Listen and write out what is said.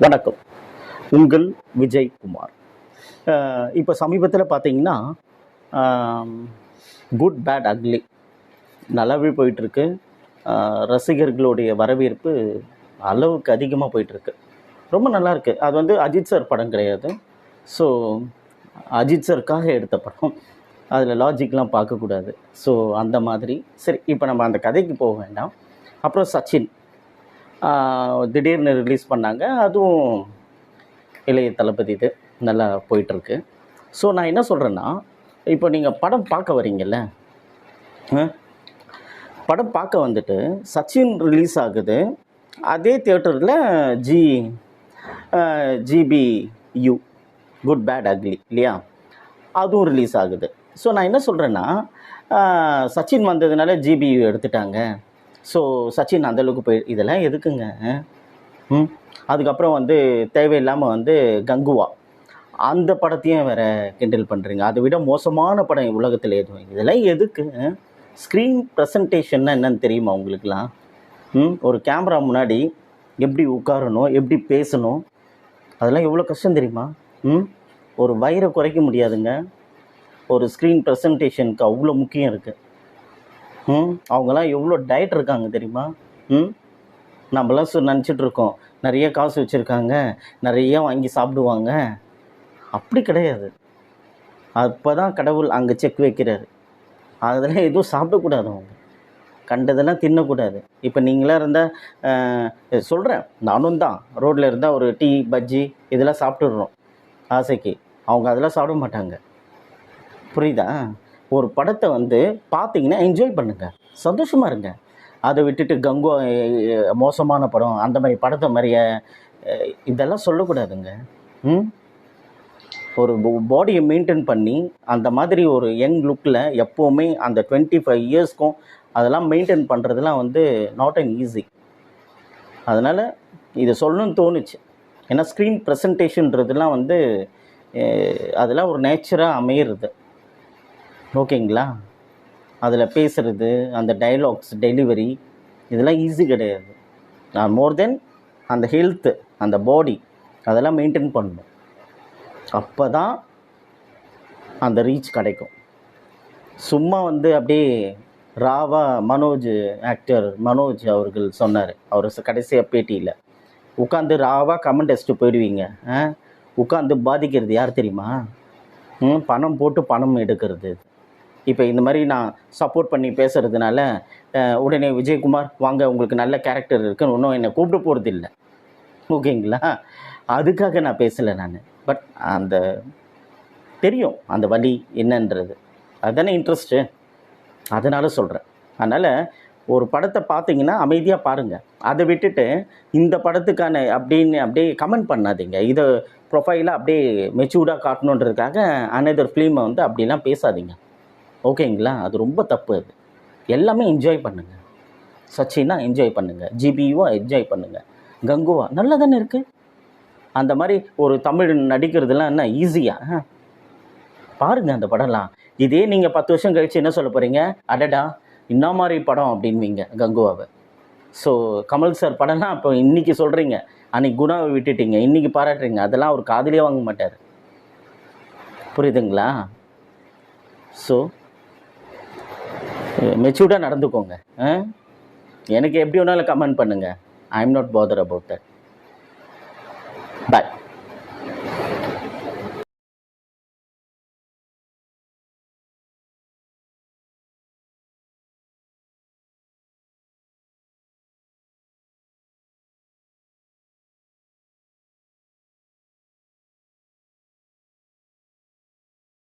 வணக்கம். உங்கள் விஜயகுமார். இப்போ சமீபத்தில் பார்த்தீங்கன்னா, குட் பேட் அக்லி நல்லாவே போயிட்டுருக்கு. ரசிகர்களுடைய வரவேற்பு அளவுக்கு அதிகமாக போயிட்டுருக்கு. ரொம்ப நல்லாயிருக்கு. அது வந்து அஜித் சார் படம் கிடையாது. ஸோ அஜித் சாருக்காக எடுத்த படம். அதில் லாஜிக்லாம் பார்க்கக்கூடாது. ஸோ அந்த மாதிரி சரி, இப்போ நம்ம அந்த கதைக்கு போக வேண்டாம். அப்புறம் சச்சின் திடீர்னு ரிலீஸ் பண்ணாங்க. அதுவும் இளைய தளபதி இது நல்லா போயிட்டுருக்கு. ஸோ நான் என்ன சொல்கிறேன்னா, இப்போ நீங்கள் படம் பார்க்க வரீங்கல்ல, படம் பார்க்க வந்துட்டு சச்சின் ரிலீஸ் ஆகுது. அதே தியேட்டரில் ஜிபியு குட் பேட் அக்லி இல்லையா, அதுவும் ரிலீஸ் ஆகுது. ஸோ நான் என்ன சொல்கிறேன்னா, சச்சின் வந்ததுனால ஜிபியு எடுத்துட்டாங்க. ஸோ சச்சின் அந்தளவுக்கு இதெல்லாம் எதுக்குங்க? அதுக்கப்புறம் வந்து தேவையில்லாமல் வந்து கங்குவா அந்த படத்தையும் வேறு கிண்டல் பண்ணுறீங்க. அதை விட மோசமான படம் உலகத்தில் எதுவும். இதெல்லாம் எதுக்கு? ஸ்க்ரீன் ப்ரெசன்டேஷன்னா என்னன்னு தெரியுமா உங்களுக்குலாம்? ஒரு கேமரா முன்னாடி எப்படி உட்காரணும், எப்படி பேசணும், அதெல்லாம் எவ்வளோ கஷ்டம் தெரியுமா? ஒரு வயிறை குறைக்க முடியாதுங்க. ஒரு ஸ்க்ரீன் ப்ரெசன்டேஷனுக்கு அவ்வளோ முக்கியம் இருக்குது. அவங்களாம் எவ்வளோ டயட் இருக்காங்க தெரியுமா? நம்மளாம் நினச்சிட்ருக்கோம் நிறைய காசு வச்சுருக்காங்க, நிறைய வாங்கி சாப்பிடுவாங்க. அப்படி கிடையாது. அப்போ தான் கடவுள் அங்கே செக் வைக்கிறாரு. அதெல்லாம் எதுவும் சாப்பிடக்கூடாது. அவங்க கண்டதெல்லாம் தின்னக்கூடாது. இப்போ நீங்களாம் இருந்தால் சொல்கிறேன், நானும் தான் ரோட்டில் இருந்தால் ஒரு டீ பஜ்ஜி இதெல்லாம் சாப்பிட்டுடுறோம் ஆசைக்கு. அவங்க அதெல்லாம் சாப்பிட மாட்டாங்க. புரியுதா? ஒரு படத்தை வந்து பார்த்தீங்கன்னா என்ஜாய் பண்ணுங்கள், சந்தோஷமாக இருங்க. அதை விட்டுட்டு கங்கோ மோசமான படம் அந்த மாதிரி படத்தை மாதிரியே இதெல்லாம் சொல்லக்கூடாதுங்க. ஒரு பாடியை மெயின்டைன் பண்ணி அந்த மாதிரி ஒரு யங் லுக்கில் எப்போவுமே அந்த 25 இயர்ஸ்க்கும் அதெல்லாம் மெயின்டைன் பண்ணுறதுலாம் வந்து நாட் அன் ஈஸி. அதனால் இதை சொல்லணும்னு தோணுச்சு. ஏன்னா ஸ்க்ரீன் ப்ரெசன்டேஷன்றதுலாம் வந்து அதெல்லாம் ஒரு நேச்சராக அமையிறது. ஓகேங்களா? அதில் பேசுகிறது, அந்த டைலாக்ஸ் டெலிவரி இதெல்லாம் ஈஸி கிடையாது. நான் மோர் தென் அந்த ஹெல்த்து, அந்த பாடி அதெல்லாம் மெயின்டைன் பண்ணணும். அப்போ தான் அந்த ரீச் கிடைக்கும். சும்மா வந்து அப்படியே ஆக்டர் மனோஜ் அவர்கள் சொன்னார், அவர் கடைசியாக பேட்டியில், உட்காந்து கமெண்ட் அடிச்சுட்டு போயிடுவீங்க. உட்காந்து பாதிக்கிறது யார் தெரியுமா? பணம் போட்டு பணம் எடுக்கிறது. இப்போ இந்த மாதிரி நான் சப்போர்ட் பண்ணி பேசுகிறதுனால உடனே விஜயகுமார் வாங்க உங்களுக்கு நல்ல கேரக்டர் இருக்குன்னு ஒன்றும் என்னை கூப்பிட்டு போகிறது இல்லை. ஓகேங்களா? அதுக்காக நான் பேசலை நான். பட் அந்த தெரியும் அந்த வலி என்னன்றது, அதுதானே இன்ட்ரெஸ்ட்டு, அதனால் சொல்கிறேன். அதனால் ஒரு படத்தை பார்த்தீங்கன்னா அமைதியாக பாருங்கள். அதை விட்டுட்டு இந்த படத்துக்கான அப்படியே கமெண்ட் பண்ணாதீங்க. இதை ப்ரொஃபைலாக அப்படியே மெச்சூர்டாக காட்டணுன்றதுக்காக அனதர் ஃபிலிமை வந்து அப்படிலாம் பேசாதீங்க. ஓகேங்களா? அது ரொம்ப தப்பு. அது எல்லாமே என்ஜாய் பண்ணுங்கள். சச்சினா என்ஜாய் பண்ணுங்கள், ஜிபியுவா என்ஜாய் பண்ணுங்கள், கங்குவா நல்லா தானே இருக்குது. அந்த மாதிரி ஒரு தமிழ் நடிக்கிறதுலாம் என்ன ஈஸியாக? பாருங்கள் அந்த படம்லாம். இதே நீங்கள் 10 வருஷம் கழித்து என்ன சொல்ல போகிறீங்க? அடடா இன்ன மாதிரி படம் அப்படின்வீங்க கங்குவாவை. ஸோ கமல் சார் படம்லாம் இப்போ இன்றைக்கி சொல்கிறீங்க, அன்றைக்கி குணாவை விட்டுட்டீங்க, இன்றைக்கி பாராட்டுறீங்க. அதெல்லாம் ஒரு காதுலேயே வாங்க மாட்டார். புரியுதுங்களா? ஸோ மெச்சூர்டாக நடந்துக்கோங்க. எனக்கு எப்படி வேணாலும் கமெண்ட் பண்ணுங்கள். I am not bother about that. Bye.